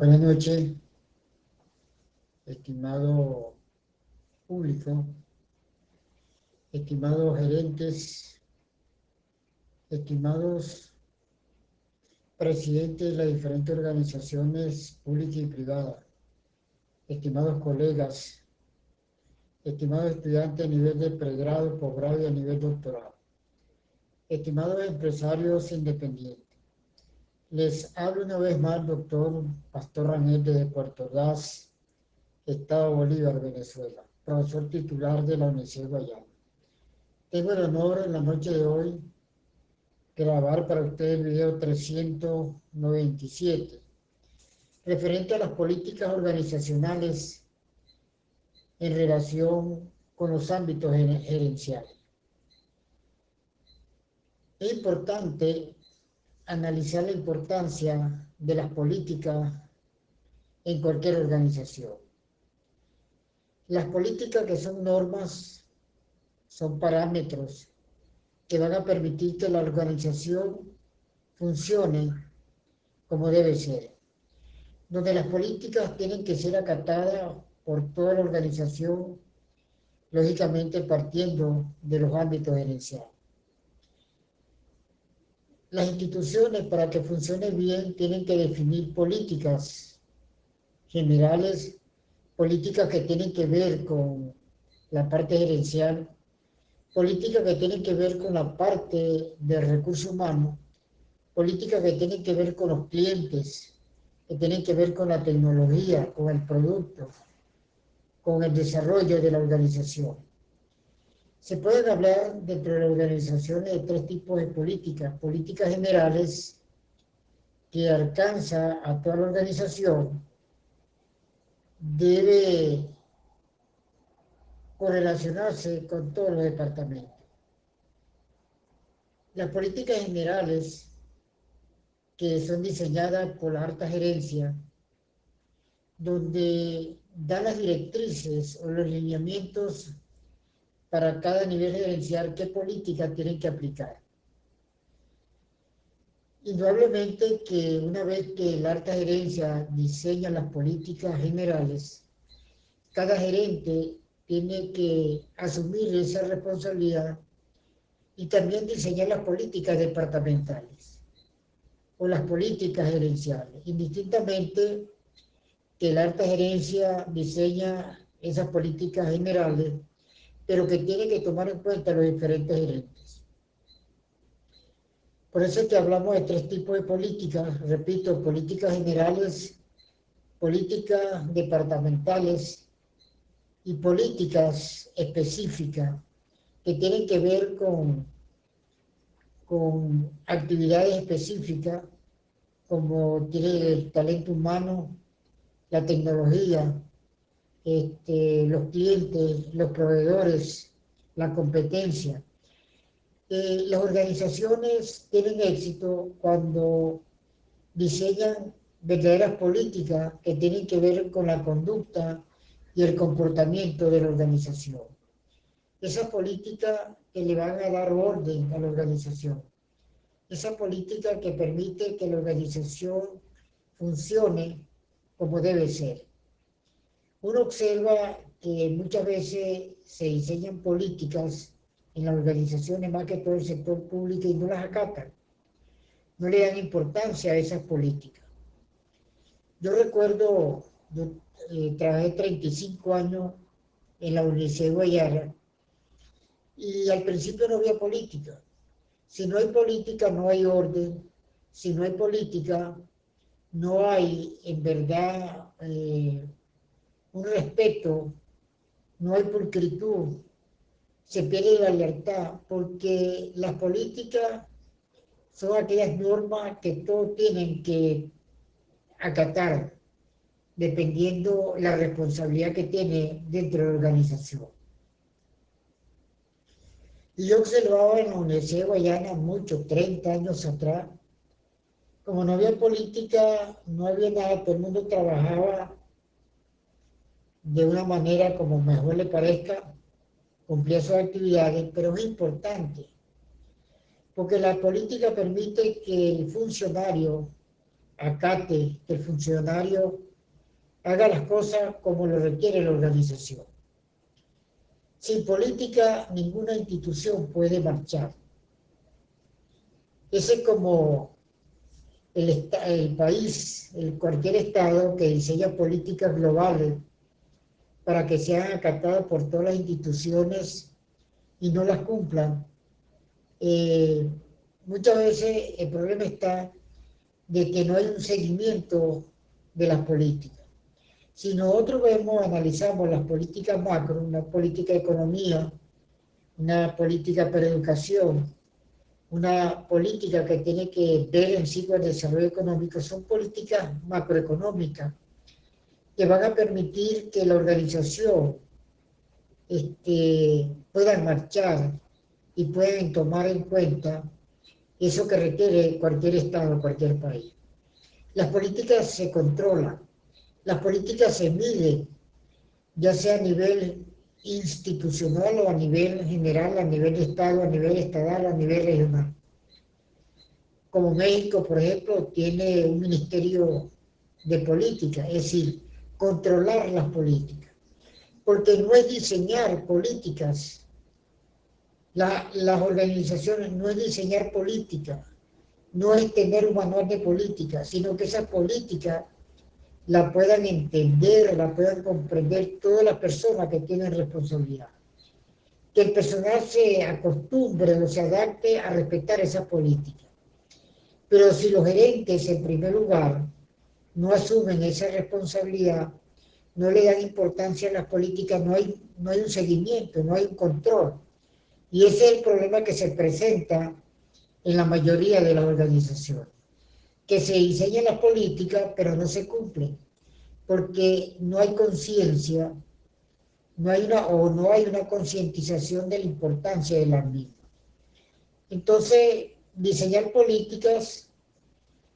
Buenas noches, estimado público, estimados gerentes, estimados presidentes de las diferentes organizaciones públicas y privadas, estimados colegas, estimados estudiantes a nivel de pregrado, posgrado y a nivel doctorado, estimados empresarios independientes. Les hablo una vez más el doctor Pastor Rangel de Puerto Ordaz, Estado Bolívar, Venezuela, profesor titular de la Universidad de Guayana. Tengo el honor en la noche de hoy grabar para ustedes el video 397, referente a las políticas organizacionales en relación con los ámbitos gerenciales. Es importante analizar la importancia de las políticas en cualquier organización. Las políticas, que son normas, son parámetros que van a permitir que la organización funcione como debe ser, donde las políticas tienen que ser acatadas por toda la organización, lógicamente partiendo de los ámbitos gerenciales. Las instituciones, para que funcionen bien, tienen que definir políticas generales, políticas que tienen que ver con la parte gerencial, políticas que tienen que ver con la parte de recursos humanos, políticas que tienen que ver con los clientes, que tienen que ver con la tecnología, con el producto, con el desarrollo de la organización. Se pueden hablar dentro de las organizaciones de tres tipos de políticas: políticas generales, que alcanza a toda la organización, debe correlacionarse con todos los departamentos. Las políticas generales, que son diseñadas por la alta gerencia, donde dan las directrices o los lineamientos para cada nivel gerencial, qué política tienen que aplicar. Indudablemente que una vez que la alta gerencia diseña las políticas generales, cada gerente tiene que asumir esa responsabilidad y también diseñar las políticas departamentales o las políticas gerenciales, indistintamente que la alta gerencia diseña esas políticas generales, pero que tiene que tomar en cuenta los diferentes gerentes. Por eso es que hablamos de tres tipos de políticas, repito: políticas generales, políticas departamentales y políticas específicas que tienen que ver con actividades específicas, como tiene el talento humano, la tecnología, los clientes, los proveedores, la competencia. Las organizaciones tienen éxito cuando diseñan verdaderas políticas que tienen que ver con la conducta y el comportamiento de la organización. Esa política que le van a dar orden a la organización. Esa política que permite que la organización funcione como debe ser. Uno observa que muchas veces se diseñan políticas en las organizaciones, más que todo el sector público, y no las acatan. No le dan importancia a esas políticas. Yo recuerdo, trabajé 35 años en la Universidad de Guayana y al principio no había política. Si no hay política, no hay orden. Si no hay política, no hay en verdad un respeto, no hay pulcritud, se pierde la libertad, porque las políticas son aquellas normas que todos tienen que acatar, dependiendo la responsabilidad que tiene dentro de la organización. Y yo observaba en la Universidad de Guayana mucho, 30 años atrás, como no había política, no había nada, todo el mundo trabajaba de una manera como mejor le parezca, cumplía sus actividades, pero es importante, porque la política permite que el funcionario acate que el funcionario haga las cosas como lo requiere la organización. Sin política, ninguna institución puede marchar. Ese es como el país, cualquier estado que diseña políticas globales para que sean acatadas por todas las instituciones y no las cumplan. Muchas veces el problema está de que no hay un seguimiento de las políticas. Si nosotros analizamos las políticas macro, una política de economía, una política para educación, una política que tiene que ver en sí con el desarrollo económico, son políticas macroeconómicas que van a permitir que la organización pueda marchar y puedan tomar en cuenta eso que requiere cualquier estado, cualquier país. Las políticas se controlan, las políticas se miden, ya sea a nivel institucional o a nivel general, a nivel de estado, a nivel estatal, a nivel regional. Como México, por ejemplo, tiene un ministerio de política, es decir, controlar las políticas, porque no es diseñar políticas, las organizaciones no es diseñar política, no es tener un manual de política, sino que esa política la puedan entender, la puedan comprender todas las personas que tienen responsabilidad. Que el personal se acostumbre o se adapte a respetar esa política. Pero si los gerentes, en primer lugar, no asumen esa responsabilidad, no le dan importancia a las políticas, no hay un seguimiento, no hay un control. Y ese es el problema que se presenta en la mayoría de las organizaciones. Que se diseñan las políticas, pero no se cumplen, porque no hay conciencia, no hay una concientización de la importancia de las mismas. Entonces, diseñar políticas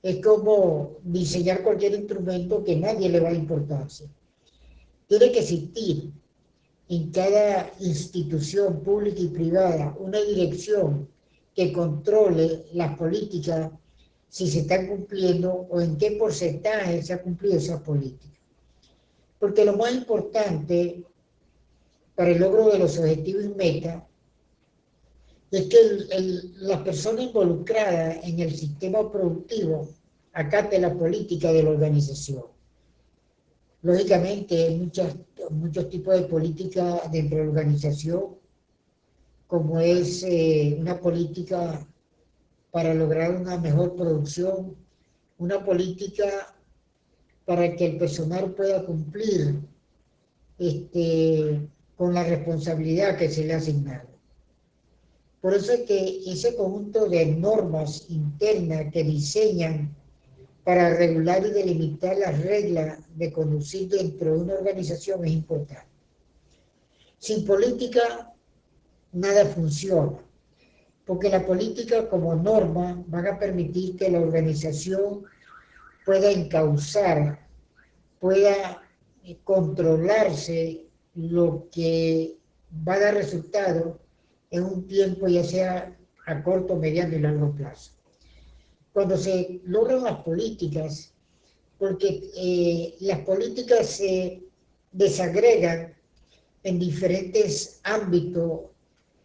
es como diseñar cualquier instrumento que nadie le va a importancia. Tiene que existir en cada institución pública y privada una dirección que controle las políticas, si se están cumpliendo o en qué porcentaje se ha cumplido esa política. Porque lo más importante para el logro de los objetivos y metas es que la persona involucrada en el sistema productivo acate la política de la organización. Lógicamente, hay muchos tipos de política dentro de la organización, como es una política para lograr una mejor producción, una política para que el personal pueda cumplir con la responsabilidad que se le ha asignado. Por eso es que ese conjunto de normas internas que diseñan para regular y delimitar las reglas de conducir dentro de una organización es importante. Sin política, nada funciona, porque la política como norma van a permitir que la organización pueda encauzar, pueda controlarse lo que va a dar resultado en un tiempo, ya sea a corto, mediano y largo plazo. Cuando se logran las políticas, porque las políticas se desagregan en diferentes ámbitos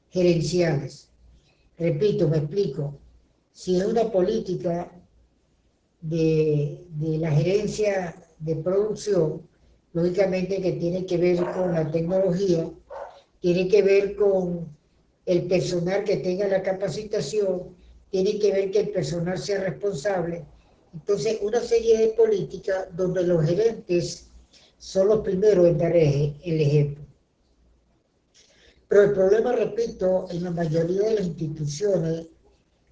gerenciales. Repito, me explico. Si es una política de la gerencia de producción, lógicamente que tiene que ver con la tecnología, tiene que ver con el personal que tenga la capacitación, tiene que ver que el personal sea responsable. Entonces, una serie de políticas donde los gerentes son los primeros en dar el ejemplo. Pero el problema, repito, en la mayoría de las instituciones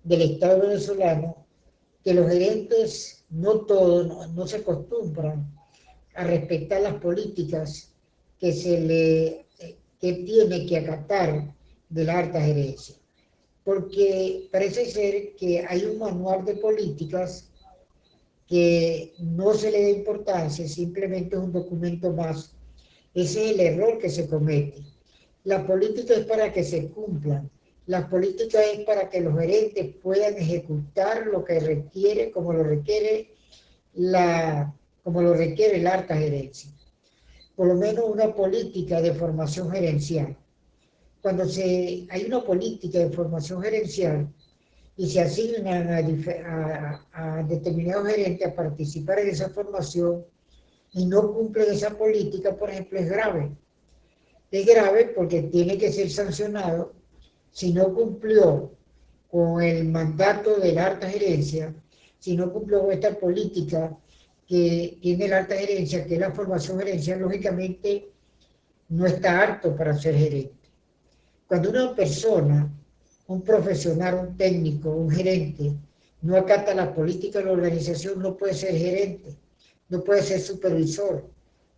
del Estado venezolano, que los gerentes, no todos, no se acostumbran a respetar las políticas que tiene que acatar de la alta gerencia. Porque parece ser que hay un manual de políticas que no se le da importancia, simplemente es un documento más. Ese es el error que se comete. La política es para que se cumplan. La política es para que los gerentes puedan ejecutar lo que requiere, como lo requiere como lo requiere la alta gerencia. Por lo menos una política de formación gerencial. Cuando hay una política de formación gerencial y se asignan a determinados gerentes a participar en esa formación y no cumplen esa política, por ejemplo, es grave. Es grave porque tiene que ser sancionado si no cumplió con el mandato de la alta gerencia, si no cumplió con esta política que tiene la alta gerencia, que es la formación gerencial, lógicamente no está apto para ser gerente. Cuando una persona, un profesional, un técnico, un gerente, no acata la política de la organización, no puede ser gerente, no puede ser supervisor,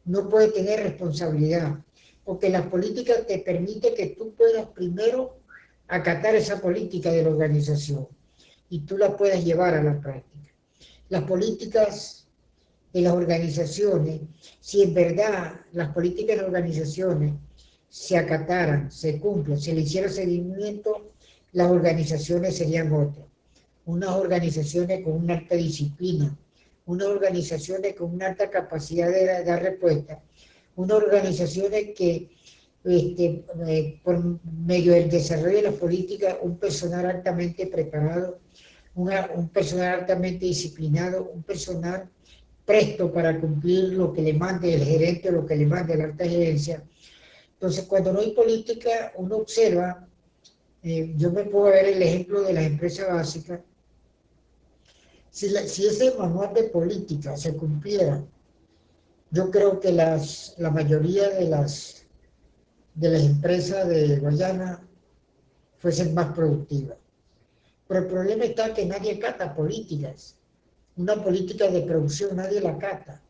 no puede tener responsabilidad, porque la política te permite que tú puedas primero acatar esa política de la organización y tú la puedas llevar a la práctica. Las políticas de las organizaciones, si en verdad las políticas de las organizaciones se acataran, se cumplen, se le hiciera seguimiento, las organizaciones serían otras. Unas organizaciones con una alta disciplina, unas organizaciones con una alta capacidad de dar respuesta, unas organizaciones que por medio del desarrollo de la política, un personal altamente preparado, un personal altamente disciplinado, un personal presto para cumplir lo que le mande el gerente o lo que le mande la alta gerencia. Entonces, cuando no hay política, uno observa, yo me puedo ver el ejemplo de las empresas básicas, si ese manual de política se cumpliera, yo creo que la mayoría de las empresas de Guayana fuesen más productivas. Pero el problema está que nadie cata políticas. Una política de producción nadie la cata.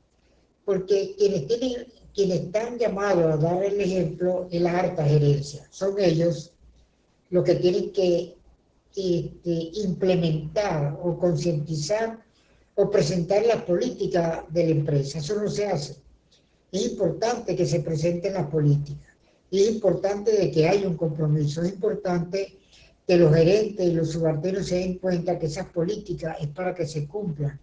Porque quienes están llamados a dar el ejemplo es la alta gerencia. Son ellos los que tienen que implementar o concientizar o presentar la política de la empresa. Eso no se hace. Es importante que se presenten las políticas. Es importante de que haya un compromiso. Es importante que los gerentes y los subalternos se den cuenta que esas políticas es para que se cumplan.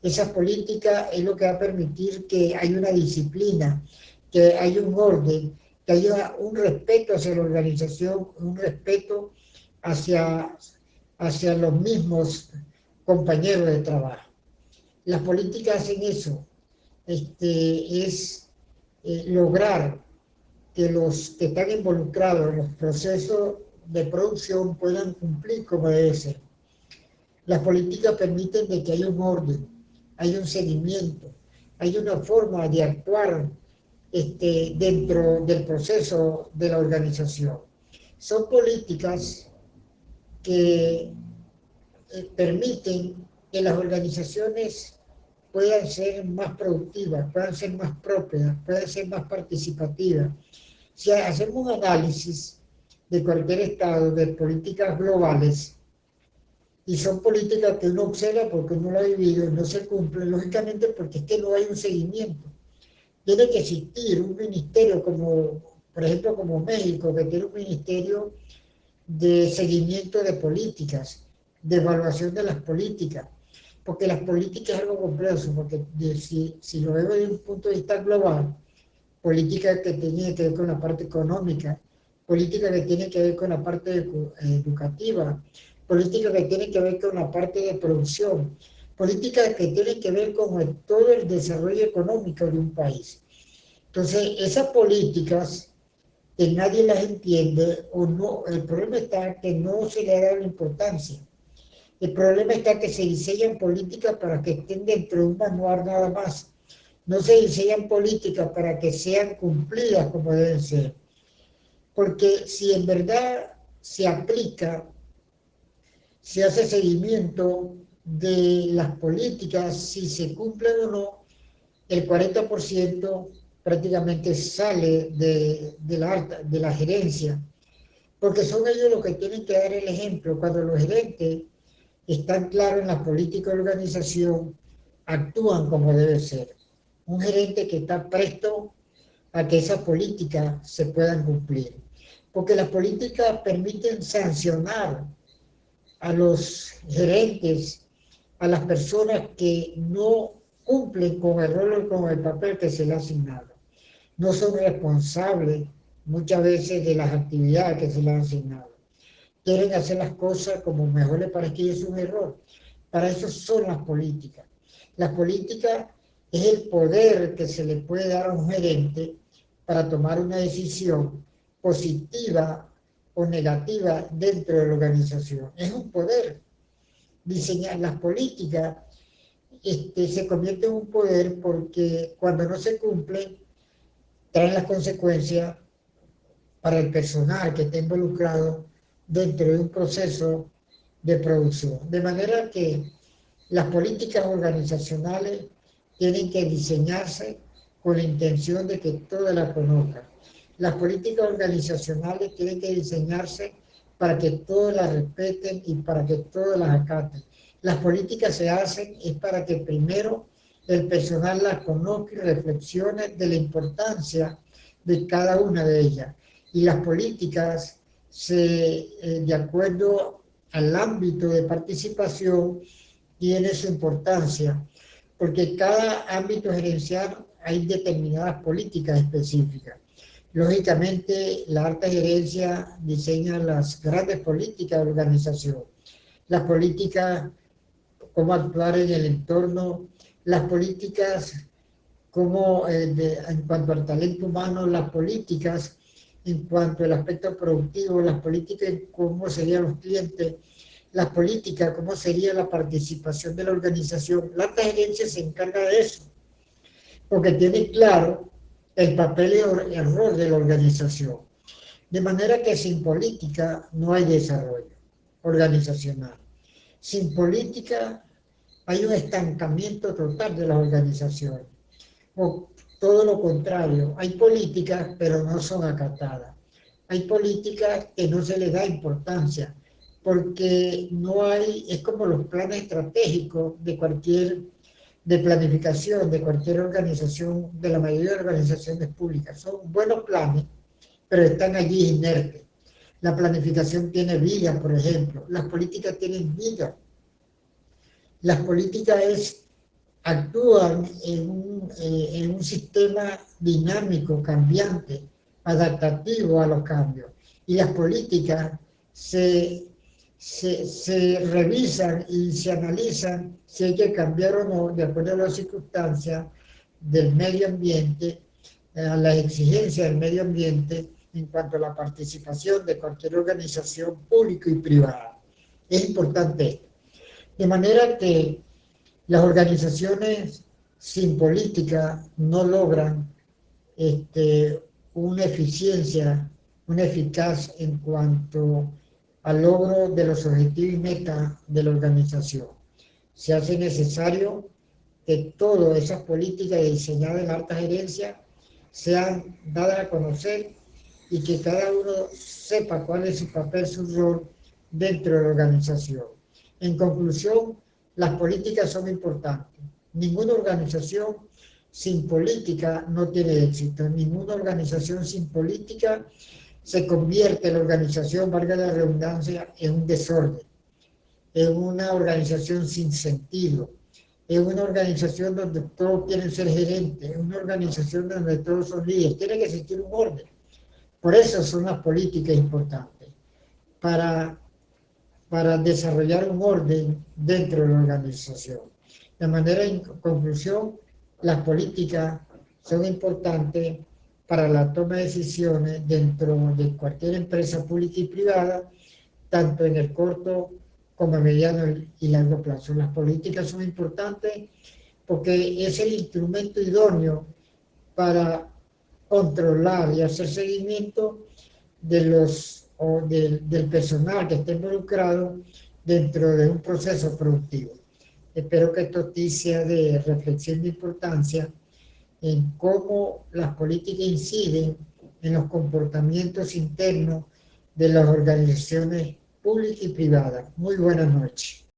Esa política es lo que va a permitir que haya una disciplina, que haya un orden, que haya un respeto hacia la organización, un respeto hacia los mismos compañeros de trabajo. Las políticas hacen eso, es lograr que los que están involucrados en los procesos de producción puedan cumplir como debe ser. Las políticas permiten de que haya un orden, haya un seguimiento, haya una forma de actuar dentro del proceso de la organización. Son políticas que permiten que las organizaciones puedan ser más productivas, puedan ser más propias, puedan ser más participativas. Si hacemos un análisis de cualquier estado de políticas globales, y son políticas que uno observa porque uno lo ha vivido y no se cumplen, lógicamente porque es que no hay un seguimiento. Tiene que existir un ministerio como, por ejemplo, como México, que tiene un ministerio de seguimiento de políticas, de evaluación de las políticas, porque las políticas es algo complejo, porque si lo veo desde un punto de vista global, política que tiene que ver con la parte económica, política que tiene que ver con la parte educativa, política que tiene que ver con la parte de producción, política que tiene que ver con todo el desarrollo económico de un país. Entonces, esas políticas que nadie las entiende o no, el problema está que no se le da la importancia. El problema está que se diseñan políticas para que estén dentro de un manual nada más. No se diseñan políticas para que sean cumplidas como deben ser. Porque si en verdad se aplica, se hace seguimiento de las políticas, si se cumplen o no, el 40% prácticamente sale de la gerencia, porque son ellos los que tienen que dar el ejemplo. Cuando los gerentes están claros en la política de organización, actúan como debe ser. Un gerente que está presto a que esas políticas se puedan cumplir. Porque las políticas permiten sancionar a los gerentes, a las personas que no cumplen con el rol o con el papel que se les ha asignado. No son responsables muchas veces de las actividades que se les han asignado. Quieren hacer las cosas como mejor les parezca y es un error. Para eso son las políticas. La política es el poder que se le puede dar a un gerente para tomar una decisión positiva o negativa dentro de la organización. Es un poder. Diseñar las políticas se convierte en un poder porque cuando no se cumplen, traen las consecuencias para el personal que está involucrado dentro de un proceso de producción. De manera que las políticas organizacionales tienen que diseñarse con la intención de que todas las conozcan. Las políticas organizacionales tienen que diseñarse para que todos las respeten y para que todos las acaten. Las políticas se hacen es para que primero el personal las conozca y reflexione de la importancia de cada una de ellas. Y las políticas, de acuerdo al ámbito de participación, tiene su importancia, porque cada ámbito gerencial hay determinadas políticas específicas. Lógicamente, la alta gerencia diseña las grandes políticas de organización, las políticas, cómo actuar en el entorno, las políticas, cómo, en cuanto al talento humano, las políticas, en cuanto al aspecto productivo, las políticas, cómo serían los clientes, las políticas, cómo sería la participación de la organización. La alta gerencia se encarga de eso, porque tiene claro el papel y el rol de la organización. De manera que sin política no hay desarrollo organizacional. Sin política hay un estancamiento total de las organizaciones. O todo lo contrario, hay políticas pero no son acatadas. Hay políticas que no se les da importancia porque no hay, es como los planes estratégicos de planificación de cualquier organización, de la mayoría de organizaciones públicas. Son buenos planes, pero están allí inertes. La planificación tiene vida, por ejemplo. Las políticas tienen vida. Las políticas actúan en un sistema dinámico, cambiante, adaptativo a los cambios. Y las políticas se revisan y se analizan si hay que cambiar o no, de acuerdo a las circunstancias del medio ambiente, a las exigencias del medio ambiente en cuanto a la participación de cualquier organización pública y privada. Es importante esto. De manera que las organizaciones sin política no logran una eficiencia, una eficaz en cuanto al logro de los objetivos y metas de la organización. Se hace necesario que todas esas políticas diseñadas en la alta gerencia sean dadas a conocer y que cada uno sepa cuál es su papel, su rol dentro de la organización. En conclusión, las políticas son importantes. Ninguna organización sin política no tiene éxito. Ninguna organización sin política se convierte la organización, valga la redundancia, en un desorden, en una organización sin sentido, en una organización donde todos quieren ser gerentes, en una organización donde todos son líderes. Tiene que existir un orden. Por eso son las políticas importantes, para desarrollar un orden dentro de la organización. De manera, en conclusión, las políticas son importantes para la toma de decisiones dentro de cualquier empresa pública y privada, tanto en el corto como a mediano y largo plazo. Las políticas son importantes porque es el instrumento idóneo para controlar y hacer seguimiento del personal que esté involucrado dentro de un proceso productivo. Espero que esto sea de reflexión de importancia en cómo las políticas inciden en los comportamientos internos de las organizaciones públicas y privadas. Muy buenas noches.